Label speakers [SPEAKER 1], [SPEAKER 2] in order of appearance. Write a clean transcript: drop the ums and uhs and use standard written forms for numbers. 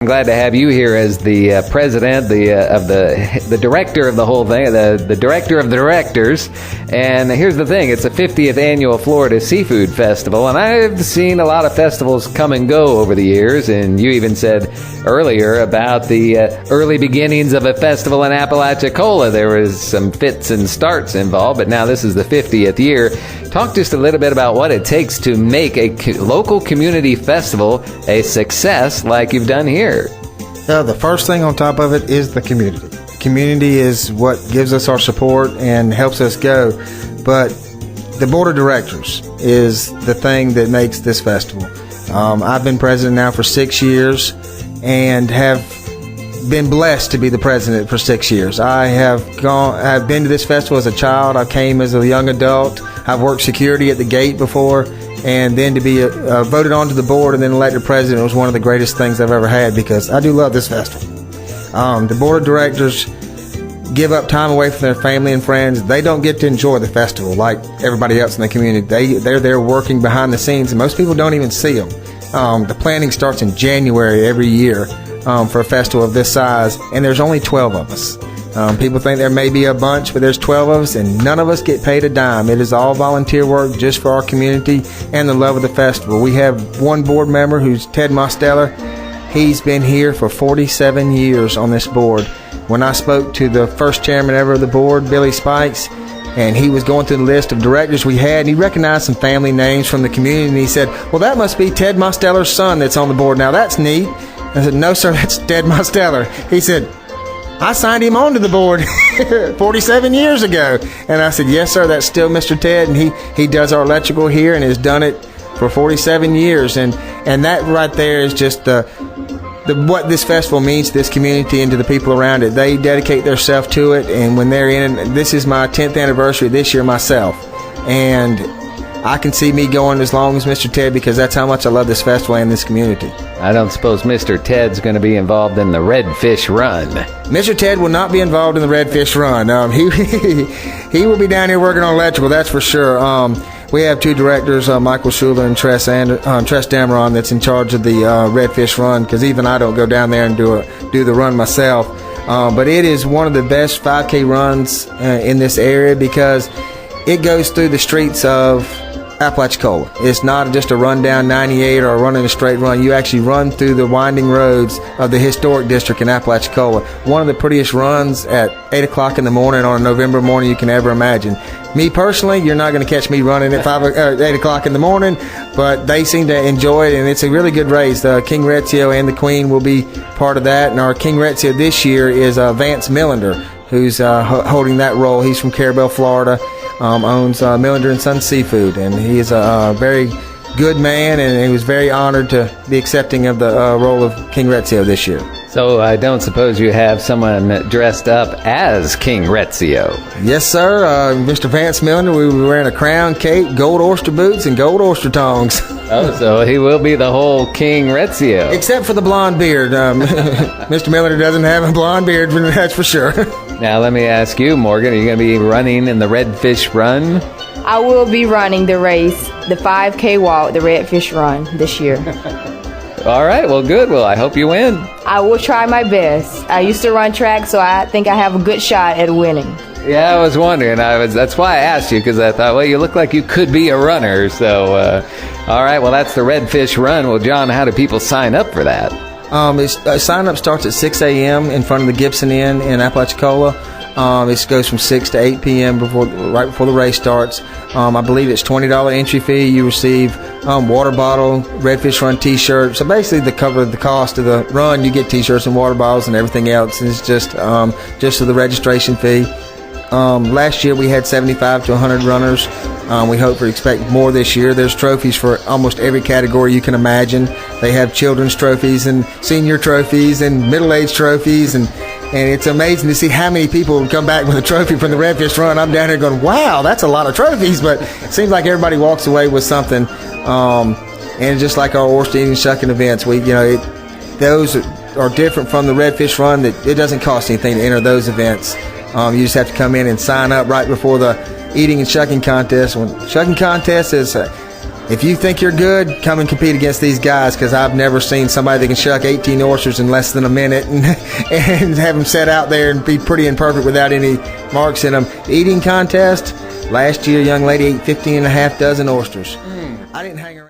[SPEAKER 1] I'm glad to have you here as the president, the director of the whole thing, the director of the directors. And here's the thing, it's the 50th annual Florida Seafood Festival, and I've seen a lot of festivals come and go over the years, and you even said earlier about the early beginnings of a festival in Apalachicola. There was some fits and starts involved, but now this is the 50th year. Talk just a little bit about what it takes to make a local community festival a success like you've done here.
[SPEAKER 2] The first thing on top of it is the community. The community is what gives us our support and helps us go. But the board of directors is the thing that makes this festival. I've been president now for 6 years and have been blessed to be the president for 6 years. I've been to this festival as a child. I came as a young adult. I've worked security at the gate before. And then to be voted onto the board and then elected president was one of the greatest things I've ever had, because I do love this festival. The board of directors give up time away from their family and friends. They don't get to enjoy the festival like everybody else in the community. They're there working behind the scenes, and most people don't even see them. The planning starts in January every year for a festival of this size, and there's only 12 of us. People think there may be a bunch, but there's 12 of us, and none of us get paid a dime. It is all volunteer work just for our community and the love of the festival. We have one board member who's Ted Mosteller. He's been here for 47 years on this board. When I spoke to the first chairman ever of the board, Billy Spikes, and he was going through the list of directors we had, and he recognized some family names from the community, and he said, "Well, that must be Ted Mosteller's son that's on the board now. That's neat." I said, "No, sir, that's Ted Mosteller." He said, "I signed him onto the board 47 years ago." And I said, "Yes, sir, that's still Mr. Ted, and he does our electrical here and has done it for 47 years. And that right there is just what this festival means to this community and to the people around it. They dedicate themselves to it, and when they're in it, this is my 10th anniversary this year myself. And I can see me going as long as Mr. Ted, because that's how much I love this festival and this community.
[SPEAKER 1] I don't suppose Mr. Ted's going to be involved in the Redfish Run.
[SPEAKER 2] Mr. Ted will not be involved in the Redfish Run. He will be down here working on electrical, that's for sure. We have two directors, Michael Schuler and Tress Dameron, that's in charge of the Redfish Run, because even I don't go down there and do the run myself. But it is one of the best 5K runs in this area, because it goes through the streets of Apalachicola. It's not just a run down 98 or a run in a straight run. You actually run through the winding roads of the historic district in Apalachicola. One of the prettiest runs at 8 o'clock in the morning on a November morning you can ever imagine. Me personally, you're not going to catch me running at 8 o'clock in the morning, but they seem to enjoy it, and it's a really good race. King Retzio and the Queen will be part of that, and our King Retzio this year is Vance Millender, who's holding that role. He's from Carabel, Florida. Owns Millender & Son Seafood, and he is a very good man, and he was very honored to be accepting of the role of King Retzio this year.
[SPEAKER 1] So I don't suppose you have someone dressed up as King Retzio?
[SPEAKER 2] Yes, sir. Mr. Vance Millender, we were wearing a crown cape, gold oyster boots, and gold oyster tongs.
[SPEAKER 1] Oh, so he will be the whole King Retzio.
[SPEAKER 2] Except for the blonde beard. Mr. Millender doesn't have a blonde beard, that's for sure.
[SPEAKER 1] Now let me ask you, Morgan, are you going to be running in the Redfish Run?
[SPEAKER 3] I will be running the race, the 5K walk, the Redfish Run this year.
[SPEAKER 1] All right, well, good. Well, I hope you win.
[SPEAKER 3] I will try my best. I used to run track, so I think I have a good shot at winning.
[SPEAKER 1] Yeah, I was wondering. That's why I asked you, because I thought, well, you look like you could be a runner. So, all right, well, that's the Redfish Run. Well, John, how do people sign up for that?
[SPEAKER 2] Sign up starts at 6 a.m. in front of the Gibson Inn in Apalachicola. It goes from 6 to 8 p.m. right before the race starts. I believe it's $20 entry fee. You receive water bottle, Redfish Run T-shirt. So basically, the cover of the cost of the run, you get T-shirts and water bottles and everything else. And it's just for the registration fee. Last year we had 75 to 100 runners. We hope to expect more this year. There's trophies for almost every category you can imagine. They have children's trophies and senior trophies and middle-aged trophies, and it's amazing to see how many people come back with a trophy from the Redfish Run. I'm down here going, wow, that's a lot of trophies, but it seems like everybody walks away with something. And just like our oyster eating and shucking events, those are different from the Redfish Run. That it doesn't cost anything to enter those events. You just have to come in and sign up right before the eating and shucking contest. When shucking contest is if you think you're good, come and compete against these guys, because I've never seen somebody that can shuck 18 oysters in less than a minute and have them set out there and be pretty and perfect without any marks in them. Eating contest, last year a young lady ate 15 and a half dozen oysters. I didn't hang around.